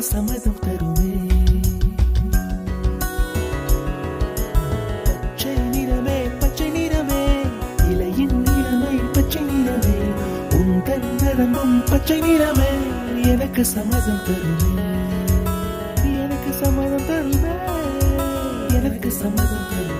சம்மதம் தருமே. பச்சை நிறமே பச்சை நிறமே, இலையின் நிறமை பச்சை நிறமே, உந்தன் நிறமும் பச்சை நிறமே, எனக்கு சம்மதம் தருமே, எனக்கு சம்மதம் தருமே, எனக்கு சம்மதம் தருமே.